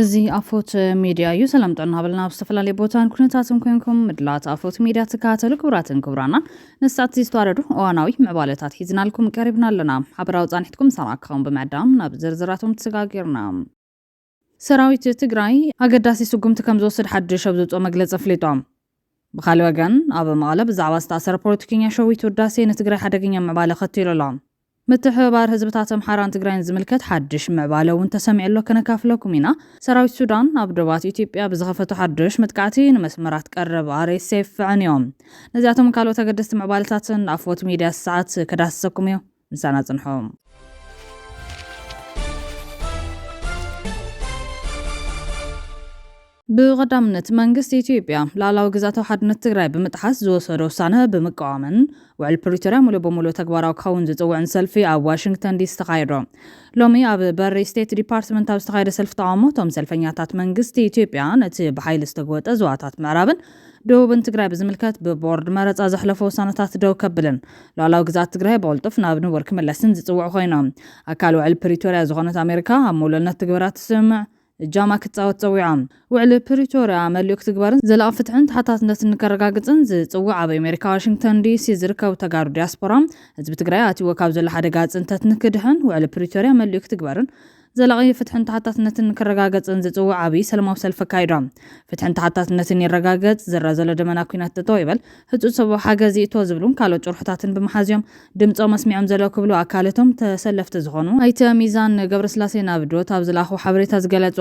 እዚ ኣፎት ሚድያ እዩ ሰላም ጥዕና ሃበልና ብዝተፈላለየ ቦታን ኩነታትን ኮይንኩም ምድላት ኣፎት ሚድያ ትከታተሉ ክቡራትን ክቡራና ንሳት ዝተዋረዱ እዋናዊ ምዕባለታት ሒዝናልኩም ቀሪብና ኣለና ሓበራዊ ጻንሒትኩም ሰራክኹም ብምዕዳም ናብ ዝርዝራቶም ተሰጋጊርና ሰራዊት ትግራይ ኣገዳሲ ስጉምቲ ከም ዝወስድ ሓድሽ ኣብ ዘውፅኦ መግለፂ ኣፍሊጦም ብኻልእ ወገን ኣብ መቐለ ብዛዕባ ዝተኣሰረ ፖለቲከኛ ሸዊት ውዳሴ ንትግራይ ሓደገኛ ምዕባለ ከቲሉ ኣሎ ምትሕብባር ህዝብታት ኣምሓራን ትግራይን ዝምልከት ሓድሽ ምዕባለ እውን ተሰሚዑ ኣሎ ከነካፍለኩም ኢና ሰራዊት ሱዳን ኣብ ደቡባት ኢትዮጵያ ብዝኸፈቱ ሓድሽ መጥቃዕቲ ንመስመራት ቀረብ RSF ፍዕንዮም ነዚኣቶም ካልኦት ኣገደስቲ ምዕባለታትን ኣፎት ሚድያ ሰዓት ከዳስሰኩም እዩ ምሳና ጽንሖም ብቀዳምነት መንግስት ኢትዮጵያ ላዕላዊ ግዛታዊ ሓድነት ትግራይ ብምጥሓስ ዝወሰዶ ውሳነ ብምቃወምን ውዕል ፕሪቶሪያ ሙሉ በሙሉ ተግባራዊ ክኸውን ዝጽውዕን ሰልፊ ኣብ ዋሽንግተን ዲሲ ተኻይዱ ሎሚ ኣብ በሪ ስቴት ዲፓርትመንት ኣብ ዝተኻየደ ሰልፊ ተቃውሞ እቶም ሰልፈኛታት መንግስቲ ኢትዮጵያ ነቲ ብሓይሊ ዝተገወጠ ዞባታት ምዕራብን ደቡብን ትግራይ ብዝምልከት ብቦርድ መረፃ ዘሕለፈ ውሳነታት ደው ከብልን ላዕላዊ ግዛት ትግራይ ብቕልጡፍ ናብ ንቡር ክምለስን ዝጽውዑ ኮይኖም ኣካል ውዕል ፕሪቶሪያ ዝኾነት ኣሜሪካ ኣብ ሙሉእነት ትግበራ ትስምዕ ጃማ ክትጻወት ፀዊዖም ውዕል ፕሪቶሪያ መልእክቲ ትግበርን ዘላቒ ፍትሕን ተሓታትነትን ንከረጋግፅን ዝጽውዕ ኣብ ኣሜሪካ ዋሽንግተን ዲሲ ዝርከቡ ተጋሩ ዲያስፖራ ህዝቢ ትግራይ ኣትይዎ ካብ ዘሎ ሓደጋ ጽንተት ንክድሕን ውዕል ፕሪቶሪያ መልእክቲ ትግበርን ዘላቒ ፍትሕን ተሓታትነትን ንከረጋግፅን ዝጽውዕ ዓብዪ ሰላማዊ ሰልፊ ኣካይዶም ፍትሕን ተሓታትነትን ይረጋገጽ ዝረአ ዘሎ ደመና ኩናት ጠጠው ይበል ህፁፅ ሰብኣዊ ሓገዝ ይእትዎ ዝብሉን ካልኦት ጭርሕታትን ብምሓዝዮም ድምፆም መስሚዖም ዘለዉ ክብሉ ኣካለቶም ተሰለፍቲ ዝኾኑ ኣይተ ሚዛን ገብረስላሴ ናብ ዶት ኣብ ዝለኣኹ ሓበሬታ ዝገለጹ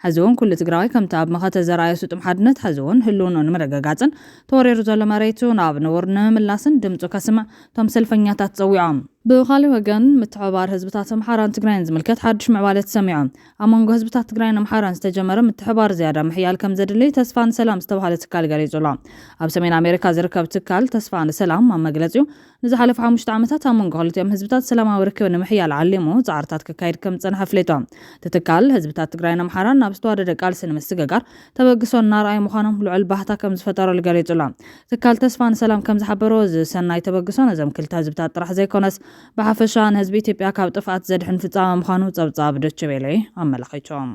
ሕዚ እውን ኩሉ ትግራዋይ ከምቲ ኣብ መኸተ ዘረኣየ ስጡም ሓድነት ሕዚ እውን ህልውንኡ ንምርግጋፅን ተወሪሩ ዘሎ መሬቱ ናብ ንቡር ንምምላስን ድምፁ ከስምዕ እቶም ሰልፈኛታት ፀዊዖም ብኻልእ ወገን ምትሕብባር ህዝብታት ኣምሓራን ትግራይን ዝምልከት ሓድሽ ምዕባለ ተሰሚዖም ኣብ መንጎ ህዝብታት ትግራይን ኣምሓራን ዝተጀመረ ምትሕብባር ዝያዳ ምሕያል ከም ዘድልይ ተስፋ ንሰላም ዝተባሃለ ትካል ገሊጹ ኣሎ ኣብ ሰሜን ኣሜሪካ ዝርከብ ትካል ተስፋ ንሰላም ኣብ መግለፂኡ ንዝሓለፉ 5 ዓመታት ኣብ መንጎ ክልቲኦም ህዝብታት ሰላማዊ ርክብ ንምሕያል ዓሊሙ ጻዕርታት ክካየድ ከም ዝጸንሐ ኣፍሊጦም ትካል ህዝብታት ትግራይን ኣምሓራን ናብ ዝተዋደደ ቃልሲ ንምስግጋር ተበግሶ እናርኣዩ ምዃኖም ልዑል ባህታ ከም ዝፈጠረሉ ገሊጹ ኣሎ ትካል ተስፋ ንሰላም ከም ዝሓበሮ ዝሰናይ ተበግሶ ነዞም ክልተ ህዝብታት ጥራሕ ዘይኮነስ ብሓፈሻ ንህዝቢ ኢትዮጵያ ካብ ጥፍኣት ዘድሕን ፍጻመ ምዃኑ ጸብጻብ ዶቼ ቬለ ኣመላኺቶም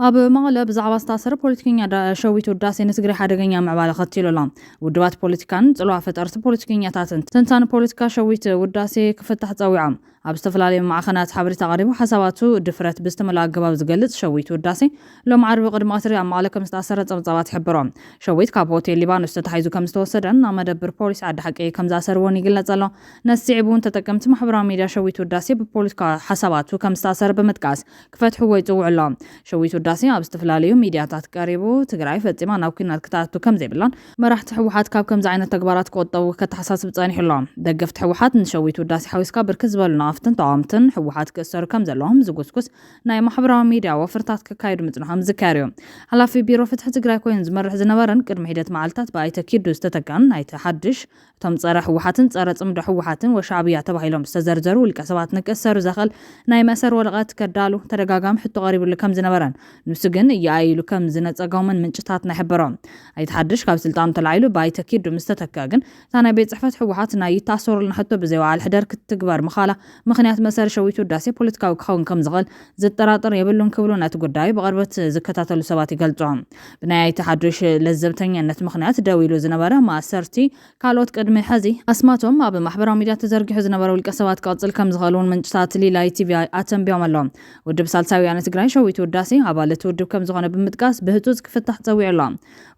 ኣብ መቐለ ብዛዕባ ዝተኣሰረ ፖለቲከኛ ሸዊት ውዳሴ ንትግራይ ሓደገኛ ምዕባለ ከቲሉ ኣሎ ውድባት ፖለቲካን ጽልዋ ፈጠርቲ ፖለቲከኛታትን ተንታኒ ፖለቲካ ሸዊት ውዳሴ ክፍታሕ ፀዊዖም ኣብ ዝተፈላለዩ ማዕኸናት ሓበሬታ ቀሪቡ ሓሳባቱ ድፍረት ብዝተመልኦ ኣገባብ ዝገልጽ ሸዊት ውዳሴ ሎም ዓርቢ ቅድሚ ቀትሪ ኣብ መቐለ ከም ዝተኣሰረ ጸብጻባት ይሕብሮም ሸዊት ካብ ሆቴል ሊባኖስ ተታሒዙ ከም ዝተወሰደን ናብ መደብር ፖሊስ ዓዲ ሓቂ ከም ዝኣሰርዎን ይግለጽ ኣሎ ነስዒቡ እውን ተጠቀምቲ ማሕበራዊ ሚድያ ሸዊት ውዳሴ ብፖለቲካ ሓሳባቱ ከም ዝተኣሰረ ብምጥቃስ ክፈትሕዎ ይጽውዑ ኣለዎም ሸዊት ውዳሴ ኣብ ዝተፈላለዩ ሚድያታት ቀሪቡ ትግራይ ፈጺማ ናብ ኩናት ክትኣቱ ከም ዘይብላን መራሕቲ ሕወሓት ካብ ከምዚ ዓይነት ተግባራት ክቆጠቡ ከተሓሳስብ ጸኒሑ ኣሎ ደገፍቲ ሕወሓት ንሸዊት ውዳሴ ሓዊስካ ብርክት ዝበሉ ናፍትን ተቃወምትን ሕወሓት ክእሰሩ ከም ዘለዎም ዝጉስጉስ ናይ ማሕበራዊ ሚድያ ወፍርታት ክካየዱ ምጽንሖም ዝካየዱ ሓላፊ ቢሮ ፍትሒ ትግራይ ኮይኑ ዝመርሕ ዝነበረን ቅድሚ ሂደት መዓልታት ብኣይተ ኪዱ ዝተተካን ናይቲ ሓድሽ እቶም ጸረ ሕወሓትን ጸረ ጽምዶ ሕወሓትን ወሻዕብያ ተባሂሎም ዝተዘርዘሩ ውልቀ ሰባት ንክእሰሩ ዘኽእል ናይ መእሰር ወረቐት ከዳሉ ተደጋጋሚ ሕቶ ቀሪቡሉ ከም ዝነበረን ንሱ ግን እያኢሉ ከም ዝነጸገውን ምንጭታት ናይሕበሮም ኣይቲ ሓድሽ ካብ ስልጣኑ ተላዒሉ ብኣይተ ኪዱ ምስተተካ ግን እታ ናይ ቤት ጽሕፈት ሕወሓት ናይ ይታሰሩልን ሕቶ ብዘይወዓል ሕደር ክትግበር ምኻላ ምክንያት መሰር ሸዊት ውዳሴ ፖለቲካዊ ክኸውን ከም ዝኽእል ዝጠራጠር የብሉን ክብሉ ነቲ ጉዳይ ብቅርበት ዝከታተሉ ሰባት ይገልጾም ብናይ ኣይቲ ሓድሽ ለዘብተኛነት ምክንያት ደው ኢሉ ዝነበረ ማእሰርቲ ካልኦት ቅድሚ ሕዚ ኣስማቶም ኣብ ማሕበራዊ ሚድያ ተዘርጊሑ ዝነበረ ውልቀ ሰባት ክቅጽል ከም ዝኽእሉን ምንጭታት ሊላይ ቲቪ ኣተንቢዮም ኣለዎም ውድብ ሳልሳዊ ወያነ ትግራይ ሸዊት ውዳሴ ኣባላት ውድብ ከም ዝኾነ ብምጥቃስ ብህፁፅ ክፍታሕ ፀዊዑ ኣሎ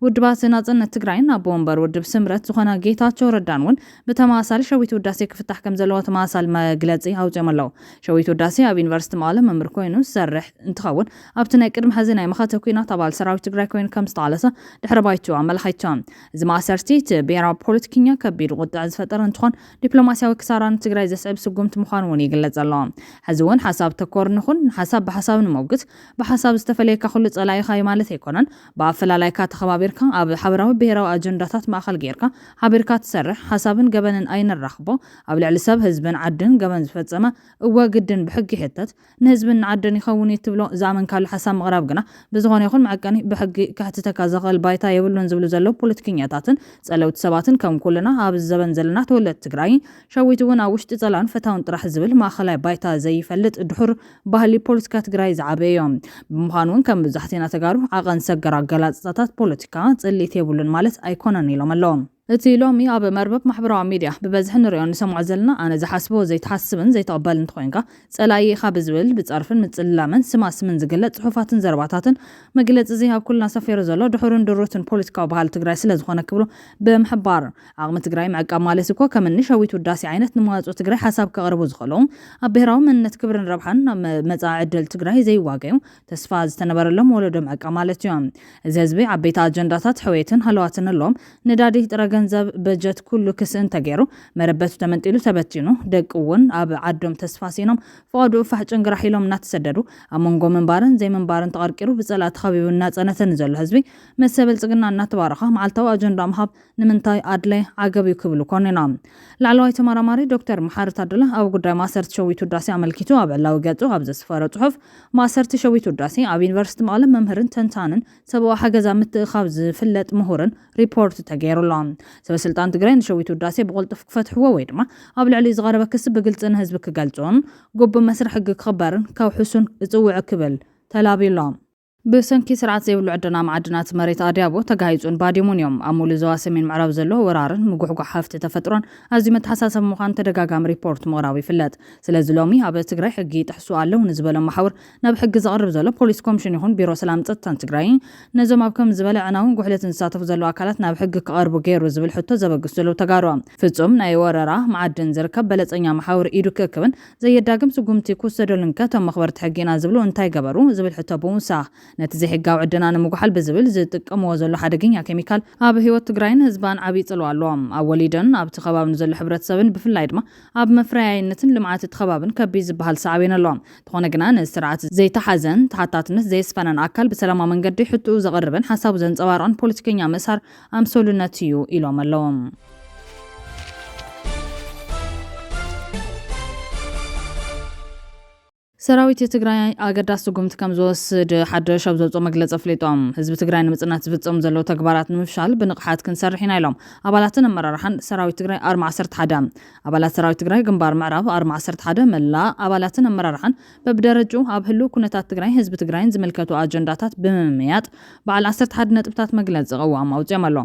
ውድባት ናጽነት ትግራይን ኣብ ወንበር ውድብ ስምረት ዝኾነ ጌታቸው ረዳን እውን ብተመሳሳሊ ሸዊት ውዳሴ ክፍታሕ ከም ዘለዎ ተመሳሳሊ መግለጺ ኣውፅኦም ኣለዉ ሸዊት ውዳሴ ኣብ ዩኒቨርሲቲ መቐለ መምህር ኮይኑ ዝሰርሕ እንትኸውን ኣብቲ ናይ ቅድሚ ሕዚ ናይ መኸተ ኩናት ኣባል ሰራዊት ትግራይ ኮይኑ ከም ዝተቃለሰ ድሕረ ባይቱ ኣመላኺቶም እዚ ማእሰርቲ ብሄራዊ ፖለቲከኛ ከቢድ ቁጥዕ ዝፈጠረ እንትኾን ዲፕሎማስያዊ ክሳራን ትግራይ ዘስዕብ ስጉምቲ ምዃኑ እውን ይግለጽ ኣሎ ሕዚ እውን ሓሳብ ተኮር ንኹን ሓሳብ ብሓሳብ ንመውግት ብሓሳብ ዝተፈለየካ ኩሉ ጸላኢኻ ማለት ኣይኮነን ብኣፈላላይካ ተኸባቢርካ ኣብ ሓበራዊ ብሄራዊ ኣጀንዳታት ማእኸል ጌርካ ሓቢርካ ትሰርሕ ሓሳብን ገበንን ኣይንራኽቦ ኣብ ልዕሊ ሰብ ህዝብን ዓድን ገበን ዝፈጽም ዝተፈጸመ እወግድን ብሕጊ ሕተት ንህዝብን ዓደን ይኸውን ትብሎ ዛመን ካሉ ሓሳብ ምቕራብ ግና ብዝኾነ ይኹን መዐቀኒ ብሕጊ ካሕትተካ ዘኽእል ባይታ የብሉን ዝብሉ ዘለዉ ፖለቲከኛታትን ጸለውቲ ሰባትን ከም ኩልና ኣብ ዘበን ዘለና ተወለድቲ ትግራይ ሸዊት እውን ኣብ ውሽጢ ጸላን ፈታውን ጥራሕ ዝብል ማእኸላይ ባይታ ዘይፈልጥ ድሑር ባህሊ ፖለቲካ ትግራይ ዝዓበየ እዮም። ብምዃኑ እውን ከም መብዛሕትእና ተጋሩ ዓቐን ሰገር ኣገላጽታታት ፖለቲካ ጽሊት የብሉን ማለት ኣይኮነን ኢሎም ኣለዎም። እቲ ሎሚ ኣብ መርበብ ማሕበራዊ ሚድያ ብበዝሒ ንሪኦ ንሰምዖ ዘለና ኣነ ዝሓስቦ ዘይተሓስብን ዘይተቐበልን እንትኮንካ ጸላኢ ኢኻ ብዝብል ብጸርፍን ምጽላምን ስማስምን ዝግለጽ ጽሑፋትን ዘረባታትን መግለፂ እዚ ኣብ ኩልና ሰፊሩ ዘሎ ድሑርን ድሩትን ፖለቲካዊ ባህሊ ትግራይ ስለ ዝኾነ ክብሎ ብምሕባር ዓቕሚ ትግራይ ምዕቃብ ማለት እኮ ከም እኒ ሸዊት ውዳሴ ዓይነት ንመዋጽኦ ትግራይ ሓሳብ ከቕርቡ ዝኽእሉ ኣብ ብሔራዊ መንነት ክብርን ረብሓን ኣብ መጻኢ ዕድል ትግራይ ዘይዋገዩ ተስፋ ዝተነበረሎም ወለዶ ምዕቃብ ማለት እዮም። እዚ ህዝቢ ዓበይቲ ኣጀንዳታት ሕወይትን ሃለዋትን ኣለዎም ንዳዲ ጥረ ገንዘብ በጀት ኩሉ ክስእን ተገይሩ መረበቱ ተመንጢሉ ተበቲኑ ደቂ እውን ኣብ ዓዶም ተስፋ ሲኖም ፍቐዱ ፋሕ ጭንግራሕ ኢሎም እናተሰደዱ ኣብ መንጎ ምንባርን ዘይምንባርን ተቐርቂሩ ብጸላእ ተኸቢቡ እናጸነተን ዘሎ ህዝቢ መሰበል ጽግና እናተባረኻ መዓልታዊ ኣጀንዳ ምሃብ ንምንታይ ኣድላይ ዓገብ ክብሉ ኮኒና ላዕለዋይ ተመራማሪ ዶክተር መሓሪ ታደለ ኣብ ጉዳይ ማሰርቲ ሸዊት ውዳሴ ኣመልኪቱ ኣብ ዕላዊ ገጹ ኣብ ዘስፈረ ጽሑፍ ማሰርቲ ሸዊት ውዳሴ ኣብ ዩኒቨርሲቲ መቐለ መምህርን ተንታንን ሰብኣዊ ሓገዛ ምትእኻብ ዝፍለጥ ምሁርን ሪፖርት ተገይሩሎም ሰበስልጣን ትግራይ ንሸዊት ውዳሴ ብቁልጡፍ ክፈትሕዎ ወይ ድማ ኣብ ልዕሊ ዝቐረበ ክስ ብግልጽ ንህዝቢ ክገልጾን ግቡእ መስርሕ ሕጊ ክኽበርን ከውሕሱን እጽውዕ ክብል ተላቢሎም ብሰንኪ ስርዓት ዘይብሉ ዕድና ማዕድናት መሬት ኣድያቦ ተጋሂጹን ባዲሙን እዮም። ኣብ ሙሉእ ዞባ ሰሜን ምዕራብ ዘሎ ወራርን ምጉሕጓሕ ሃፍቲ ተፈጥሮን ኣዝዩ መተሓሳሰብ ምዃኑ ተደጋጋሚ ሪፖርት ምቕራቡ ይፍለጥ። ስለዚ ሎሚ ኣብ ትግራይ ሕጊ ይጥሕሱ ኣለዉ ንዝበሎም ማሕበር ናብ ሕጊ ዘቕርብ ዘሎ ፖሊስ ኮሚሽን ይኹን ቢሮ ሰላም ጸጥታን ትግራይ ነዞም ኣብ ከም ዝበለ ዕናውን ጉሕለትን ዝሳተፉ ዘለዉ ኣካላት ናብ ሕጊ ክቐርቡ ገይሩ ዝብል ሕቶ ዘበግሱ ዘለዉ ተጋሩ ፍጹም ናይ ወረራ ማዕድን ዝርከብ በለጸኛ ማሕበር ኢዱ ክእክብን ዘየዳግም ስጉምቲ ክውሰደሉን ከቶም መኽበርቲ ሕጊና ዝብሉ እንታይ ገበሩ ዝብል ሕቶ ብምውሳኽ ነቲ ዘይሕጋዊ ዕድና ንምጉሓል ብዝብል ዝጥቀምዎ ዘሎ ሓደገኛ ኬሚካል ኣብ ህይወት ትግራይን ህዝባን ዓብዪ ጽልዋ ኣለዎም። ኣብ ወሊድን ኣብቲ ከባቢ ንዘሎ ሕብረተሰብን ብፍላይ ድማ ኣብ መፍረያይነትን ልምዓት እቲ ከባብን ከቢድ ዝበሃል ሳዕቤን ኣለዎም። እንተኾነ ግና ንስርዓት ዘይተሓዘን ተሓታትነት ዘየስፈነን ኣካል ብሰላማዊ መንገዲ ሕጡኡ ዘቕርብን ሓሳቡ ዘንጸባርቕን ፖለቲከኛ ምእሳር ኣምሰሉነት እዩ ኢሎም ኣለዎም። ሰራዊት ትግራይ ኣገዳሲ ስጉምቲ ከም ዝወስድ ሓድሽ ኣብ ዘውፅኦ መግለፂ ኣፍሊጦም ህዝቢ ትግራይ ንምጽናት ዝፍጸሙ ዘለዉ ተግባራት ንምፍሻል ብንቕሓት ክንሰርሕ ኢና ኢሎም። ኣባላትን ኣመራርሓን ሰራዊት ትግራይ ኣርማ 11 ኣባላት ሰራዊት ትግራይ ግንባር ምዕራብ ኣርማ 11 መላእ ኣባላትን ኣመራርሓን በብደረጅኡ ኣብ ህልው ኩነታት ትግራይ ህዝቢ ትግራይን ዝምልከቱ ኣጀንዳታት ብምምያጥ በዓል 11 ነጥብታት መግለፂ ቅዋም ኣውፅኦም ኣሎ።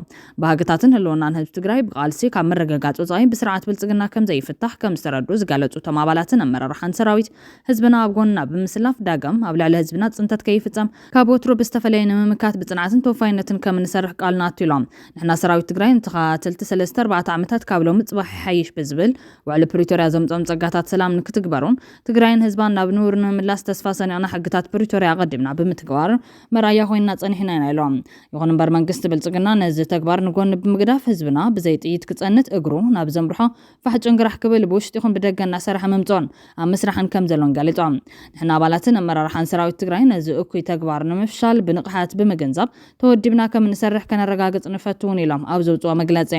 ባህግታትን ህልውናን ህዝቢ ትግራይ ብቓልሲ ካብ ምርግጋፅ ወፃኢ ብስርዓት ብልጽግና ከም ዘይፍታሕ ከም ዝተረዱ ዝጋለጹ እቶም ኣባላትን ኣመራርሓን ሰራዊት ህዝብና ጎና ብምስላፍ ዳግም ኣብ ልዕሊ ህዝብና ጽንተት ከይፍጸም ካብ ወትሮ ብዝተፈለየ ንምምካት ብጽንዓትን ተወፋይነትን ከም እንሰርሕ ቃልና ኣትሎም ንሕና ሰራዊት ትግራይ እንተኻተልቲ 3-4 ዓመታት ካብ ሎሚ ጽባሕ ሓይሽ ብዝብል ውዕሊ ፕሪቶርያ ዘምጾም ጸጋታት ሰላም ንክትግበሩን ትግራይን ህዝባን ናብ ንቡር ንምምላስ ተስፋ ሰኒቕና ሕግታት ፕሪቶርያ ቀዲምና ብምትግባር መርኣያ ኮይንና ጸኒሕና ኢና ኢሎም። ይኹን እምበር መንግስቲ ብልጽግና ነዚ ተግባር ንጎኒ ብምግዳፍ ህዝብና ብዘይ ጥይት ክጸንት እግሩ ናብ ዘምርሖ ፋሕ ጭንግራሕ ክብል ብውሽጢ ይኹን ብደገ እናሰርሐ ምምጾን ኣብ ምስራሕን ከም ዘሎን ገሊጾም ንሕና ኣባላትን ኣመራርሓን ሰራዊት ትግራይ ነዚ እኩይ ተግባር ንምፍሻል ብንቕሓት ብምግንዛብ ተወዲብና ከም እንሰርሕ ከነረጋግጽ ንፈትውን ኢሎም ኣብ ዘውፅኦ መግለፂ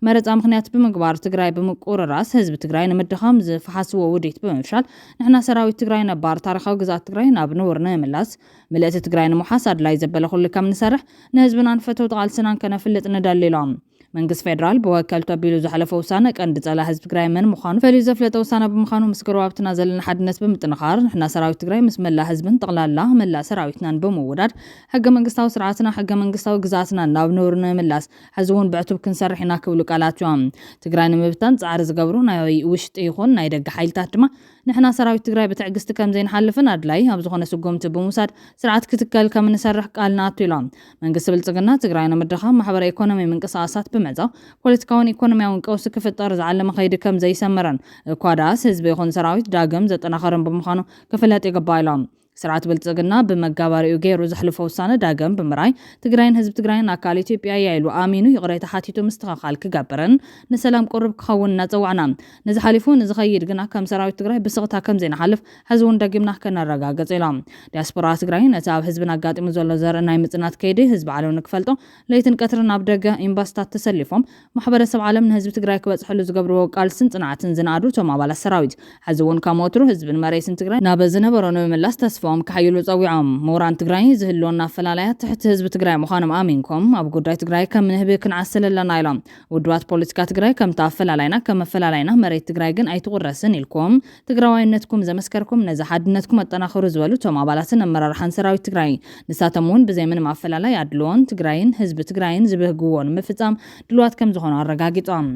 መረፃ ምክንያት ብምግባር ትግራይ ብምቁርራስ ህዝቢ ትግራይ ንምድኻም ዝፈሓስዎ ውዲት ብምፍሻል ንሕና ሰራዊት ትግራይ ነባር ታሪኻዊ ግዛት ትግራይ ናብ ንቡር ንምምላስ ምልእቲ ትግራይ ንምሓስ ኣድላይ ዘበለ ኩሉ ከም እንሰርሕ ንህዝብና ንፈተው ቃልስናን ከነፍልጥ ንደሊ ኢሎም። መንግስት ፌደራል በወከልቱ ኣቢሉ ዝሓለፈ ውሳነ ቀንዲ ጸላ ህዝቢ ትግራይ መን ምዃኑ ፈልዩ ዘፍለጠ ውሳነ ብምዃኑ ምስ ገረባብትና ዘለና ሓድነት ብምጥንኻር ንሕና ሰራዊት ትግራይ ምስ መላ ህዝብን ጠቕላላ መላ ሰራዊትናን ብምውዳድ ሕገ መንግስታዊ ስርዓትና ሕገ መንግስታዊ ግዛትና ናብ ንቡር ንምምላስ ሕዚ እውን ብዕቱብ ክንሰርሕ ኢና ክብሉ ቃላት እዮም። ትግራይ ንምብታን ጻዕሪ ዝገብሩ ናይ ውሽጢ ይኹን ናይ ደገ ሓይልታት ድማ ንሕና ሰራዊት ትግራይ ብትዕግስቲ ከም ዘይንሓልፍን ኣድላይ ኣብ ዝኾነ ስጉምቲ ብምውሳድ ስርዓት ክትከል ከም እንሰርሕ ቃልና ኣትሎም። መንግስቲ ብልጽግና ትግራይ ንምድኻም ማሕበረ ኢኮኖሚ ምንቅስቓሳት ብምዕዛው ፖለቲካውን ኢኮኖሚያውን ቀውሲ ክፍጠር ዝዓለመ ከይዲ ከም ዘይሰመረን እኳ ዳስ ህዝቢ ይኹን ሰራዊት ዳግም ዘጠናኸረን ብምዃኑ ክፍለጥ ይግባ ኢሎም። ስርዓት ብልጽግና ብመጋባሪኡ ገይሩ ዘሕልፎ ውሳነ ዳግም ብምራይ ትግራይን ህዝቢ ትግራይን ኣካል ኢትዮጵያ ያይሉ ኣሚኑ ይቕሬታ ሓቲቱ ምስትኻኻል ክጋበረን ንሰላም ቁርብ ክኸውን እናፀዋዕና ነዚ ሓሊፉ ንዝኸይድ ግና ከም ሰራዊት ትግራይ ብስቕታ ከም ዘይነሓልፍ ሕዚ እውን ደጊምና ከነረጋገጽ ኢሎም ዲያስፖራ ትግራይ ነቲ ኣብ ህዝብን ኣጋጢሙ ዘሎ ዘርኢ ናይ ምጽናት ከይዲ ህዝቢ ዓለም ንክፈልጦ ለይትን ቀትርን ኣብ ደገ ኤምባሲታት ተሰሊፎም ማሕበረሰብ ዓለም ንህዝቢ ትግራይ ክበጽሕሉ ዝገብርዎ ቃልስን ጽንዓትን ዝነኣዱ ቶም ኣባላት ሰራዊት ሕዚ እውን ከም ወትሩ ህዝብን መሬትን ትግራይ ናብ ዝነበሮ ንምምላስ ተስፋኦም ክሓይሉ ፀዊዖም ምሁራን ትግራይ ዝህልወና ኣፈላላያት ትሕቲ ህዝቢ ትግራይ ምዃኖም ኣሚንኩም ኣብ ጉዳይ ትግራይ ከም ንህቢ ክንዓስል ኣለና ኢሎም ውድባት ፖለቲካ ትግራይ ከም ተኣፈላላይና ከም ኣፈላላይና መሬት ትግራይ ግን ኣይትቁረስን ኢልኩም ትግራዋይነትኩም ዘመስከርኩም ነዚ ሓድነትኩም ኣጠናኽሩ ዝበሉ ቶም ኣባላትን ኣመራርሓን ሰራዊት ትግራይ ንሳቶም እውን ብዘይ ምንም ኣፈላላይ ኣድልዎን ትግራይን ህዝቢ ትግራይን ዝበህግዎን ምፍጻም ድልዋት ከም ዝኾኑ ኣረጋጊጾም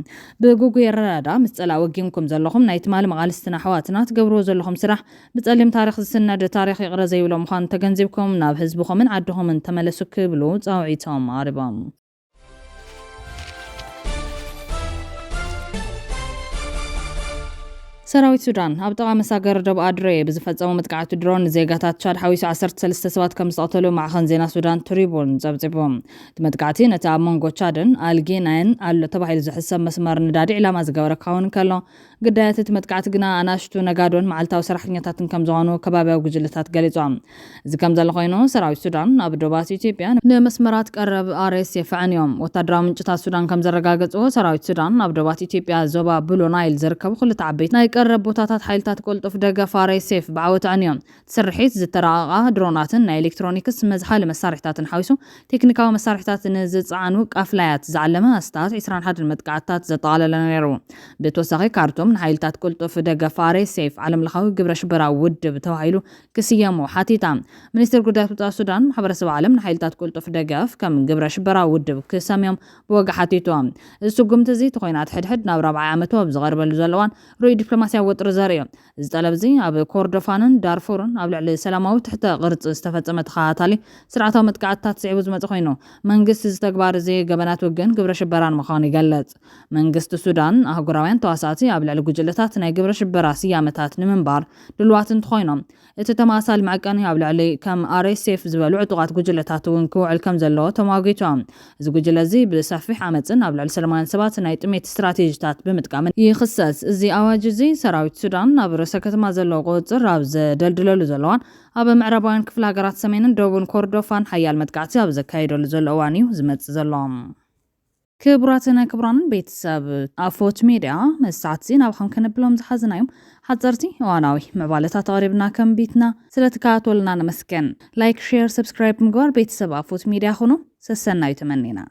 ብጉጉ የረዳ ምስ ፀላ ወጊምኩም ዘለኹም ናይ ትማል መቓልስትና ኣሕዋትና ትገብርዎ ዘለኹም ስራሕ ብጸሊም ታሪክ ዝስነድ ታሪክ ይቕረ ዘይብሎ ምዃኑ ተገንዚብኩም ናብ ህዝብኹምን ዓድኹምን ተመለሱ ክብሉ ጻውዒቶም ኣቕሪቦም ሰራዊት ሱዳን ኣብ ጥቓ መሳገር ደቡብ ኣድሬ ብዝፈጸሙ መጥቃዕቲ ድሮን ዜጋታት ቻድ ሓዊሱ 13 ሰባት ከም ዝተቐተሉ ማዕኸን ዜና ሱዳን ትሪቡን ጸብጺቦም እቲ መጥቃዕቲ ነቲ ኣብ መንጎ ቻድን ኣልጌናይን ኣሎ ተባሂሉ ዝሕሰብ መስመር ንዳዲ ዕላማ ዝገበረ ክኸውን ከሎ ግዳያት እቲ መጥቃዕቲ ግና ኣናሽቱ ነጋዶን መዓልታዊ ሰራሕተኛታትን ከም ዝኾኑ ከባቢያዊ ጉጅለታት ገሊጾም እዚ ከም ዘሎ ኮይኑ ሰራዊት ሱዳን ኣብ ደቡባት ኢትዮጵያ ንመስመራት ቀረብ RSF ዕንዮም ወታደራዊ ምንጭታት ሱዳን ከም ዘረጋገጽዎ ሰራዊት ሱዳን ኣብ ደቡባት ኢትዮጵያ ዞባ ብሉ ናይል ዝርከቡ ክልተ ዓበይቲ ናይ ቀረብ ቦታታት ሓይልታት ቁልጡፍ ደገፍ RSF ብዓወት ዕንዮም ስርሒት ዝተራቐቓ ድሮናትን ናይ ኤሌክትሮኒክስ መዝሓሊ መሳርሒታትን ሓዊሱ ቴክኒካዊ መሳርሒታት ንዝፀዓኑ ቃፍላያት ዝዓለመ ኣስታት 21 መጥቃዕትታት ዘጠቓለለ ነይሩ ብተወሳኺ ካርቶም ንሓይልታት ቁልጡፍ ደገፍ RSF ዓለምለኻዊ ግብረ ሽበራ ውድብ ተባሂሉ ክስየሙ ሓቲታ ሚኒስትር ጉዳያት ወፃኢ ሱዳን ማሕበረሰብ ዓለም ንሓይልታት ቁልጡፍ ደገፍ ከም ግብረ ሽበራ ውድብ ክሰምዮም ብወጋ ሓቲቶም እዚ ስጉምቲ እዚ ተኮይናት ሕድሕድ ናብ 40 ዓመት ኣብ ዝቐርበሉ ዘለዋን ሩይ ዲፕሎማስያዊ ወጥሪ ዘርኢ እዚ ጠለብ እዚ ኣብ ኮርዶፋንን ዳርፉርን ኣብ ልዕሊ ሰላማዊ ትሕተ ቅርፂ ዝተፈጸመ ተኸታታሊ ስርዓታዊ መጥቃዕትታት ስዒቡ ዝመጽእ ኮይኑ መንግስቲ ዝተግባር እዚ ገበናት ውግን ግብረ ሽበራን ምዃኑ ይገልጽ መንግስቲ ሱዳን ኣህጉራውያን ተዋሳእቲ ኣብ ልዕሊ ጉጅለታት ናይ ግብረ ሽበራ ስያመታት ንምንባር ድልዋት እንትኾይኖም እቲ ተማሳሊ መዐቀኒ ኣብ ልዕሊ ከም RSF ዝበሉ ዕጡቓት ጉጅለታት እውን ክውዕል ከም ዘለዎ ተሟጊቶም እዚ ጉጅለ እዚ ብሰፊሕ ዓመፅን ኣብ ልዕሊ ሰላማውያን ሰባት ናይ ጥሜት ስትራቴጂታት ብምጥቃምን ይኽሰስ እዚ ኣዋጅ እዚ ሰራዊት ሱዳን ኣብ ርእሰ ከተማ ዘለዎ ቁፅር ኣብ ዘደልድለሉ ዘለዋን ኣብ ምዕራባውያን ክፍለ ሃገራት ሰሜንን ደቡብን ኮርዶፋን ሓያል መጥቃዕቲ ኣብ ዘካይደሉ ዘሎ እዋን እዩ ዝመጽእ ዘሎ ክቡራትና ክቡራንን ቤተሰብ ኣፎት ሚድያ መሳዓት ዜና ኣብ ከንብሎም ዝሓዝናዮም ሓፀርቲ እዋናዊ ምዕባለታት ኣቕሪብና ከም ቤትና ስለተከታተሉና ነመስገን ላይክ ሼር ሰብስክራይብ ምግባር ቤተሰብ ኣፎት ሚድያ ኹኑ ሰሰናይ ተመኒና